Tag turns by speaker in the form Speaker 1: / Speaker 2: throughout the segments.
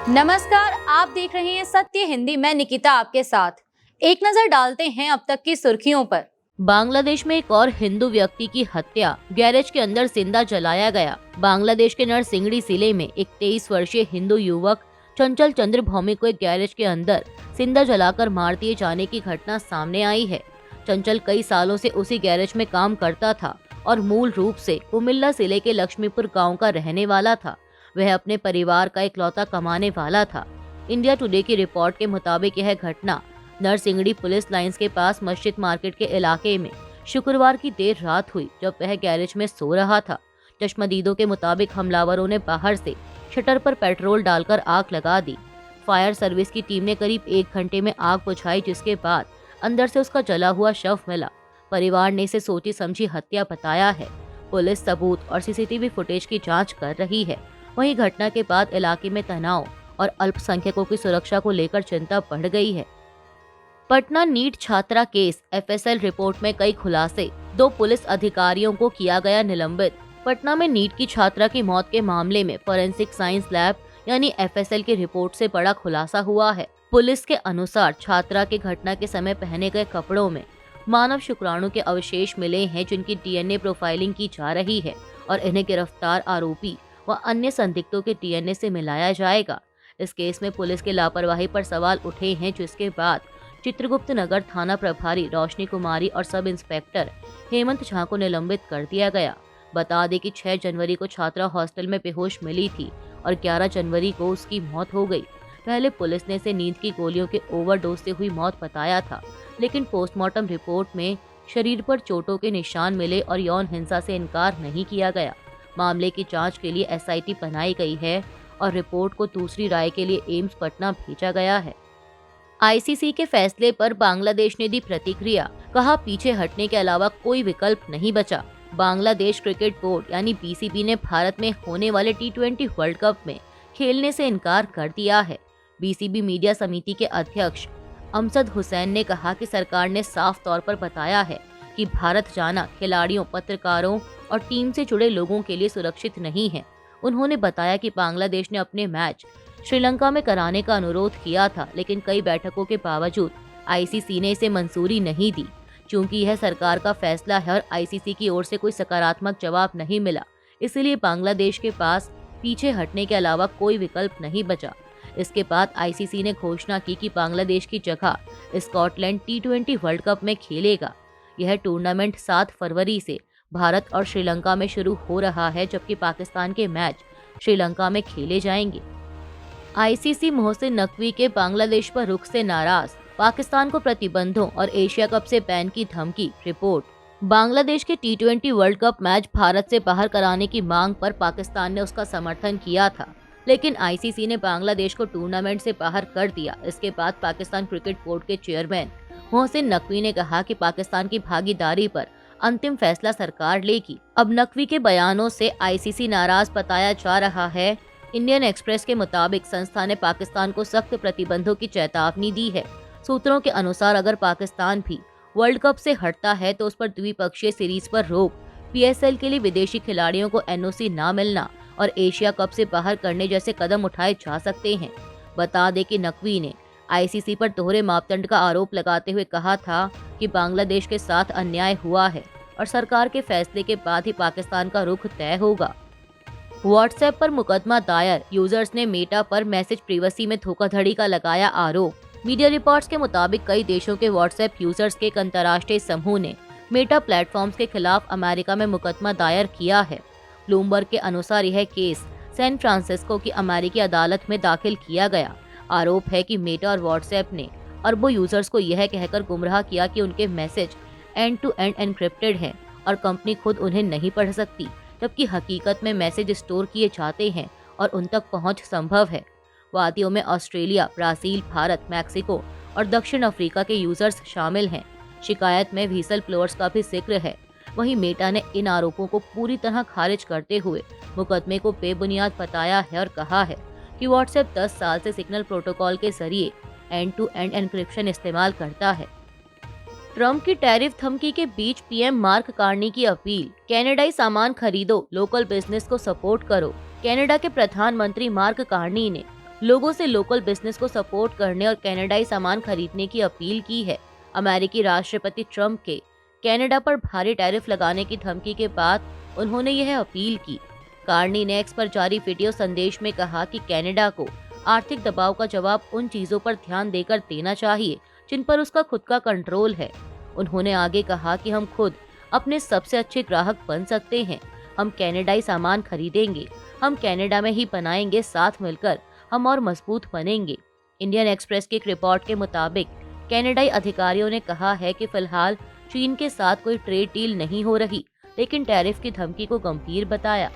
Speaker 1: नमस्कार, आप देख रहे हैं सत्य हिंदी। मैं निकिता आपके साथ। एक नजर डालते हैं अब तक की सुर्खियों पर।
Speaker 2: बांग्लादेश में एक और हिंदू व्यक्ति की हत्या, गैरेज के अंदर जिंदा जलाया गया। बांग्लादेश के नरसिंगड़ी जिले में एक 23 वर्षीय हिंदू युवक चंचल चंद्र भौमिक को एक गैरेज के अंदर जिंदा जलाकर मार दिए जाने की घटना सामने आई है। चंचल कई सालों से उसी गैरेज में काम करता था और मूल रूप से कुमिल्ला जिले के लक्ष्मीपुर गाँव का रहने वाला था। वह अपने परिवार का इकलौता कमाने वाला था। इंडिया टुडे की रिपोर्ट के मुताबिक यह घटना नरसिंगड़ी पुलिस लाइंस के पास मस्जिद मार्केट के इलाके में शुक्रवार की देर रात हुई, जब वह गैरेज में सो रहा था। चश्मदीदों के मुताबिक हमलावरों ने बाहर से शटर पर पेट्रोल डालकर आग लगा दी। फायर सर्विस की टीम ने करीब 1 घंटे में आग बुझाई, जिसके बाद अंदर से उसका जला हुआ शव मिला। परिवार ने इसे सोची समझी हत्या बताया है। पुलिस सबूत और सीसीटीवी फुटेज की जाँच कर रही है। वहीं घटना के बाद इलाके में तनाव और अल्पसंख्यकों की सुरक्षा को लेकर चिंता बढ़ गई है। पटना नीट छात्रा केस एफएसएल रिपोर्ट में कई खुलासे, 2 पुलिस अधिकारियों को किया गया निलंबित। पटना में नीट की छात्रा की मौत के मामले में फोरेंसिक साइंस लैब यानी एफएसएल की रिपोर्ट से बड़ा खुलासा हुआ है। पुलिस के अनुसार छात्रा के घटना के समय पहने गए कपड़ों में मानव शुक्राणु के अवशेष मिले हैं, जिनकी डीएनए प्रोफाइलिंग की जा रही है और इन्हें गिरफ्तार आरोपी व अन्य संदिग्धों के डीएनए से मिलाया जाएगा। इस केस में पुलिस की लापरवाही पर सवाल उठे हैं, जिसके बाद चित्रगुप्त नगर थाना प्रभारी रोशनी कुमारी और सब इंस्पेक्टर हेमंत झा को निलंबित कर दिया गया। बता दें कि 6 जनवरी को छात्रा हॉस्टल में बेहोश मिली थी और 11 जनवरी को उसकी मौत हो गई। पहले पुलिस ने इसे नींद की गोलियों के ओवरडोज से हुई मौत बताया था, लेकिन पोस्टमार्टम रिपोर्ट में शरीर पर चोटों के निशान मिले और यौन हिंसा से इनकार नहीं किया गया। मामले की जांच के लिए एसआईटी बनाई गई है और रिपोर्ट को दूसरी राय के लिए एम्स पटना भेजा गया है। आईसीसी के फैसले पर बांग्लादेश ने दी प्रतिक्रिया, कहा पीछे हटने के अलावा कोई विकल्प नहीं बचा। बांग्लादेश क्रिकेट बोर्ड यानी बीसीबी ने भारत में होने वाले टी20 वर्ल्ड कप में खेलने से इनकार कर दिया है। बीसीबी मीडिया समिति के अध्यक्ष अमजद हुसैन ने कहा कि सरकार ने साफ तौर पर बताया है कि भारत जाना खिलाड़ियों, पत्रकारों और टीम से जुड़े लोगों के लिए सुरक्षित नहीं है। उन्होंने बताया कि बांग्लादेश ने अपने मैच श्रीलंका में कराने का अनुरोध किया था, लेकिन कई बैठकों के बावजूद आईसीसी ने इसे मंजूरी नहीं दी। चूंकि यह सरकार का फैसला है और आईसीसी की ओर से कोई सकारात्मक जवाब नहीं मिला, इसलिए बांग्लादेश के पास पीछे हटने के अलावा कोई विकल्प नहीं बचा। इसके बाद आईसीसी ने घोषणा की कि बांग्लादेश की जगह स्कॉटलैंड टी20 वर्ल्ड कप में खेलेगा। यह टूर्नामेंट 7 फरवरी से भारत और श्रीलंका में शुरू हो रहा है, जबकि पाकिस्तान के मैच श्रीलंका में खेले जाएंगे। आईसीसी मोहसिन नकवी के बांग्लादेश पर रुख से नाराज, पाकिस्तान को प्रतिबंधों और एशिया कप से बैन की धमकी। रिपोर्ट, बांग्लादेश के टी20 वर्ल्ड कप मैच भारत से बाहर कराने की मांग पर पाकिस्तान ने उसका समर्थन किया था, लेकिन आईसीसी ने बांग्लादेश को टूर्नामेंट से बाहर कर दिया। इसके बाद पाकिस्तान क्रिकेट बोर्ड के चेयरमैन मोहसिन नकवी ने कहा कि पाकिस्तान की भागीदारी पर अंतिम फैसला सरकार लेगी। अब नकवी के बयानों से आईसीसी नाराज बताया जा रहा है। इंडियन एक्सप्रेस के मुताबिक संस्था ने पाकिस्तान को सख्त प्रतिबंधों की चेतावनी दी है। सूत्रों के अनुसार अगर पाकिस्तान भी वर्ल्ड कप से हटता है तो उस पर द्विपक्षीय सीरीज पर रोक, पीएसएल के लिए विदेशी खिलाड़ियों को एनओसी ना मिलना और एशिया कप से बाहर करने जैसे कदम उठाए जा सकते हैं। बता दें कि नकवी ने आईसीसी पर दोहरे मापदंड का आरोप लगाते हुए कहा था कि बांग्लादेश के साथ अन्याय हुआ है और सरकार के फैसले के बाद ही पाकिस्तान का रुख तय होगा। व्हाट्सएप पर मुकदमा दायर, यूजर्स ने मेटा पर मैसेज प्रिवेसी में धोखाधड़ी का लगाया आरोप। मीडिया रिपोर्ट्स के मुताबिक कई देशों के व्हाट्सएप यूजर्स के एक अंतर्राष्ट्रीय समूह ने मेटा प्लेटफॉर्म्स के खिलाफ अमेरिका में मुकदमा दायर किया है। ब्लूमबर्ग के अनुसार यह केस सैन फ्रांसिस्को की अमेरिकी अदालत में दाखिल किया गया। आरोप है कि मेटा और व्हाट्सएप ने अरबों यूजर्स को यह कहकर गुमराह किया कि उनके message end to end encrypted हैं और कंपनी खुद उन्हें नहीं पढ़ सकती, जबकि हकीकत में मैसेज स्टोर किए जाते हैं और उन तक पहुंच संभव है। वादियों में ऑस्ट्रेलिया, ब्राजील, भारत, मैक्सिको और दक्षिण अफ्रीका के यूजर्स शामिल हैं। शिकायत में व्हीसल ब्लोअर्स का भी जिक्र है। वहीं मेटा ने इन आरोपों को पूरी तरह खारिज करते हुए मुकदमे को बेबुनियाद बताया है और कहा है कि व्हाट्सएप 10 साल से सिग्नल प्रोटोकॉल के जरिए एंड टू एंड एनक्रिप्शन इस्तेमाल करता है। ट्रंप की टैरिफ धमकी के बीच पीएम मार्क कार्नी की अपील, कनाडाई सामान खरीदो, लोकल बिजनेस को सपोर्ट करो। कनाडा के प्रधानमंत्री मार्क कार्नी ने लोगों से लोकल बिजनेस को सपोर्ट करने और कनाडाई सामान खरीदने की अपील की है। अमेरिकी राष्ट्रपति ट्रंप के कनाडा पर भारी टैरिफ लगाने की धमकी के बाद उन्होंने यह अपील की। कार्नी ने एक्स पर जारी वीडियो संदेश में कहा कि कनाडा को आर्थिक दबाव का जवाब उन चीजों पर ध्यान देकर देना चाहिए जिन पर उसका खुद का कंट्रोल है। उन्होंने आगे कहा कि हम खुद अपने सबसे अच्छे ग्राहक बन सकते हैं। हम कनाडाई सामान खरीदेंगे, हम कनाडा में ही बनाएंगे, साथ मिलकर हम और मजबूत बनेंगे। इंडियन एक्सप्रेस की एक रिपोर्ट के मुताबिक कनाडाई अधिकारियों ने कहा है कि फिलहाल चीन के साथ कोई ट्रेड डील नहीं हो रही, लेकिन टैरिफ की धमकी को गंभीर बताया।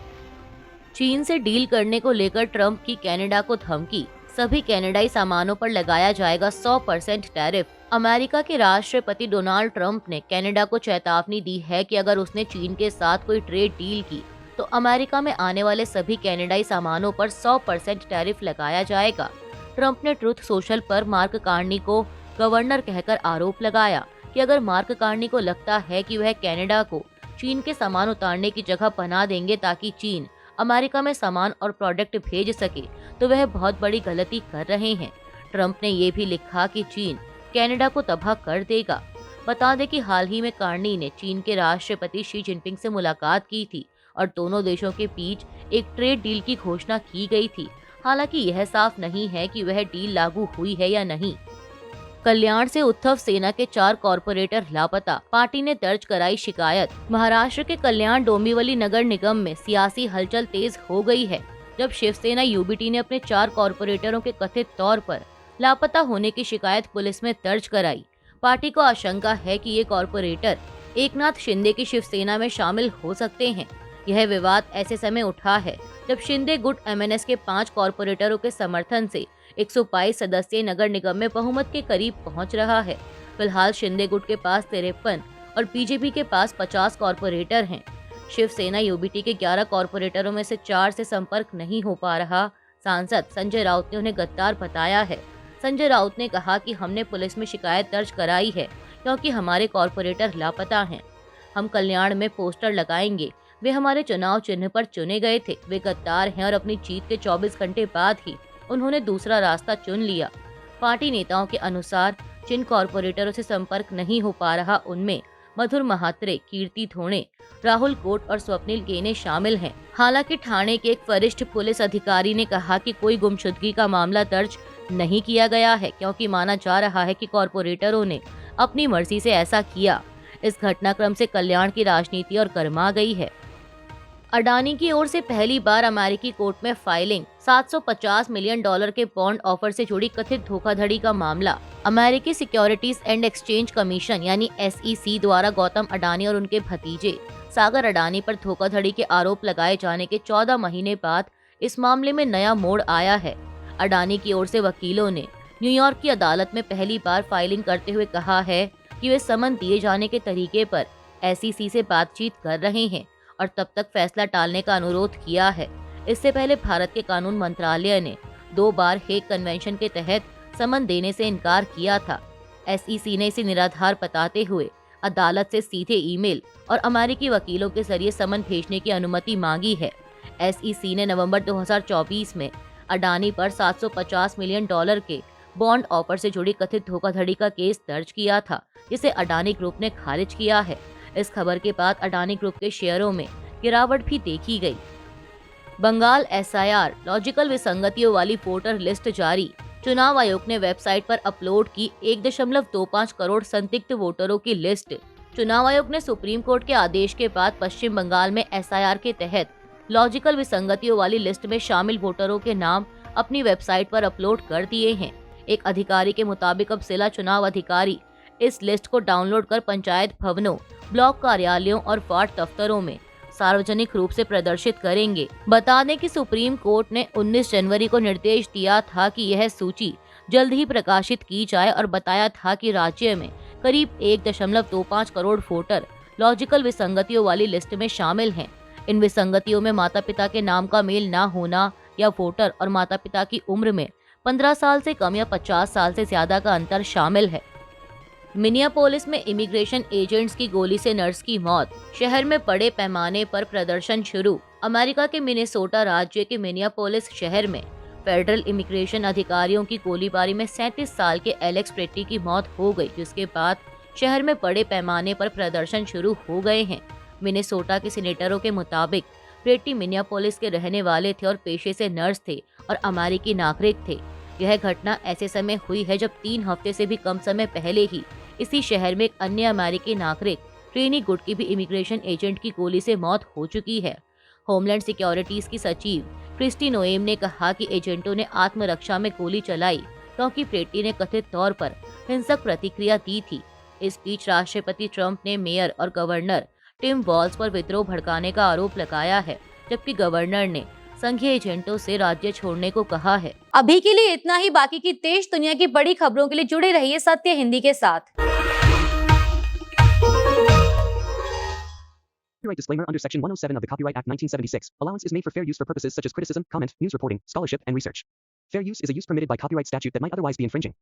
Speaker 2: चीन से डील करने को लेकर ट्रंप की कनाडा को धमकी, सभी कनाडाई सामानों पर लगाया जाएगा 100% टैरिफ। अमेरिका के राष्ट्रपति डोनाल्ड ट्रंप ने कनाडा को चेतावनी दी है कि अगर उसने चीन के साथ कोई ट्रेड डील की तो अमेरिका में आने वाले सभी कनाडाई सामानों पर 100% टैरिफ लगाया जाएगा। ट्रंप ने ट्रुथ सोशल पर मार्क कार्नी को गवर्नर कहकर आरोप लगाया कि अगर मार्क कार्नी को लगता है कि वह कनाडा को चीन के सामान उतारने की जगह बना देंगे ताकि चीन अमेरिका में सामान और प्रोडक्ट भेज सके, तो वह बहुत बड़ी गलती कर रहे हैं। ट्रंप ने ये भी लिखा कि चीन कनाडा को तबाह कर देगा। बता दें कि हाल ही में कार्नी ने चीन के राष्ट्रपति शी जिनपिंग से मुलाकात की थी और दोनों देशों के बीच एक ट्रेड डील की घोषणा की गई थी। हालांकि यह साफ नहीं है कि वह डील लागू हुई है या नहीं। कल्याण से उद्धव सेना के 4 कॉरपोरेटर लापता, पार्टी ने दर्ज कराई शिकायत। महाराष्ट्र के कल्याण डोंबिवली नगर निगम में सियासी हलचल तेज हो गई है जब शिवसेना यूबीटी ने अपने 4 कॉरपोरेटरों के कथित तौर पर लापता होने की शिकायत पुलिस में दर्ज कराई। पार्टी को आशंका है कि ये कॉरपोरेटर एकनाथ शिंदे की शिवसेना में शामिल हो सकते हैं। यह विवाद ऐसे समय उठा है जब शिंदे गुट एमएनएस के 5 कॉरपोरेटरों के समर्थन से 122 सदस्यीय नगर निगम में बहुमत के करीब पहुंच रहा है। फिलहाल शिंदे गुट के पास 53 और बीजेपी के पास 50 कॉरपोरेटर हैं। शिवसेना यूबीटी के 11 कॉरपोरेटरों में से 4 से संपर्क नहीं हो पा रहा। सांसद संजय राउत ने उन्हें गद्दार बताया है। संजय राउत ने कहा कि हमने पुलिस में शिकायत दर्ज कराई है क्योंकि हमारे कॉरपोरेटर लापता हैं। हम कल्याण में पोस्टर लगाएंगे, वे हमारे चुनाव चिन्ह पर चुने गए थे। वे गद्दार हैं और अपनी जीत के 24 घंटे बाद ही उन्होंने दूसरा रास्ता चुन लिया। पार्टी नेताओं के अनुसार जिन कॉरपोरेटरों से संपर्क नहीं हो पा रहा उनमें मधुर महात्रे, कीर्ति थोणे, राहुल कोट और स्वप्निल गेने शामिल हैं। हालांकि ठाणे के एक वरिष्ठ पुलिस अधिकारी ने कहा कि कोई गुमशुदगी का मामला दर्ज नहीं किया गया है क्योंकि माना जा रहा है कि कॉरपोरेटरों ने अपनी मर्जी से ऐसा किया। इस घटनाक्रम से कल्याण की राजनीति और गर्मा गई है। अडानी की ओर से पहली बार अमेरिकी कोर्ट में फाइलिंग, $750 मिलियन के बॉन्ड ऑफर से जुड़ी कथित धोखाधड़ी का मामला। अमेरिकी सिक्योरिटीज एंड एक्सचेंज कमीशन यानी SEC द्वारा गौतम अडानी और उनके भतीजे सागर अडानी पर धोखाधड़ी के आरोप लगाए जाने के 14 महीने बाद इस मामले में नया मोड़ आया है। अडानी की ओर से वकीलों ने न्यूयॉर्क की अदालत में पहली बार फाइलिंग करते हुए कहा है कि वे समन दिए जाने के तरीके पर SEC से बातचीत कर रहे हैं और तब तक फैसला टालने का अनुरोध किया है। इससे पहले भारत के कानून मंत्रालय ने 2 बार हेग कन्वेंशन के तहत समन देने से इनकार किया था। SEC ने इसे निराधार बताते हुए अदालत से सीधे ईमेल और अमेरिकी वकीलों के जरिए समन भेजने की अनुमति मांगी है। SEC ने नवंबर 2024 में अडानी पर $750 मिलियन के बॉन्ड ऑफर से जुड़ी कथित धोखाधड़ी का केस दर्ज किया था, जिसे अडानी ग्रुप ने खारिज किया है। इस खबर के बाद अडानी ग्रुप के शेयरों में गिरावट भी देखी गई। बंगाल SIR लॉजिकल विसंगतियों वाली वोटर लिस्ट जारी। चुनाव आयोग ने वेबसाइट पर अपलोड की 1.25 करोड़ संदिग्ध वोटरों की लिस्ट। चुनाव आयोग ने सुप्रीम कोर्ट के आदेश के बाद पश्चिम बंगाल में SIR के तहत लॉजिकल विसंगतियों वाली लिस्ट में शामिल वोटरों के नाम अपनी वेबसाइट पर अपलोड कर दिए हैं। एक अधिकारी के मुताबिक अब जिला चुनाव अधिकारी इस लिस्ट को डाउनलोड कर पंचायत भवनों, ब्लॉक कार्यालयों और वार्ड दफ्तरों में सार्वजनिक रूप से प्रदर्शित करेंगे। बता दें कि सुप्रीम कोर्ट ने 19 जनवरी को निर्देश दिया था कि यह सूची जल्द ही प्रकाशित की जाए और बताया था कि राज्य में करीब 1.25 करोड़ वोटर लॉजिकल विसंगतियों वाली लिस्ट में शामिल हैं। इन विसंगतियों में माता पिता के नाम का मेल न होना या वोटर और माता पिता की उम्र में 15 साल से कम या 50 साल से ज्यादा का अंतर शामिल है। मिनियापोलिस में इमिग्रेशन एजेंट्स की गोली से नर्स की मौत। शहर में बड़े पैमाने पर प्रदर्शन शुरू। अमेरिका के मिनेसोटा राज्य के मिनियापोलिस शहर में फेडरल इमिग्रेशन अधिकारियों की गोलीबारी में 37 साल के एलेक्स प्रेटी की मौत हो गई, जिसके बाद शहर में बड़े पैमाने पर प्रदर्शन शुरू हो गए हैं। मिनेसोटा के सीनेटरों के मुताबिक प्रेटी मिनियापोलिस के रहने वाले थे और पेशे से नर्स थे और अमेरिकी नागरिक थे। यह घटना ऐसे समय हुई है जब 3 हफ्ते से भी कम समय पहले ही इसी शहर में एक अन्य अमेरिकी नागरिक ट्रेनी गुड की भी इमिग्रेशन एजेंट की गोली से मौत हो चुकी है। होमलैंड सिक्योरिटीज की सचिव क्रिस्टी नोएम ने कहा कि एजेंटों ने आत्मरक्षा में गोली चलाई क्योंकि प्रेटी ने कथित तौर पर हिंसक प्रतिक्रिया दी थी। इस बीच राष्ट्रपति ट्रंप ने मेयर और गवर्नर टिम वॉल्स पर विद्रोह भड़काने का आरोप लगाया है, जबकि गवर्नर ने संघीय एजेंटों से राज्य छोड़ने को कहा है।
Speaker 1: अभी के लिए इतना ही। बाकी की देश दुनिया की बड़ी खबरों के लिए जुड़े रहिए सत्य हिंदी के साथ।
Speaker 3: Copyright disclaimer under Section 107 of the Copyright Act 1976. Allowance is made for fair use for purposes such as criticism, comment, news reporting, scholarship, and research. Fair use is a use permitted by copyright statute that might otherwise be infringing.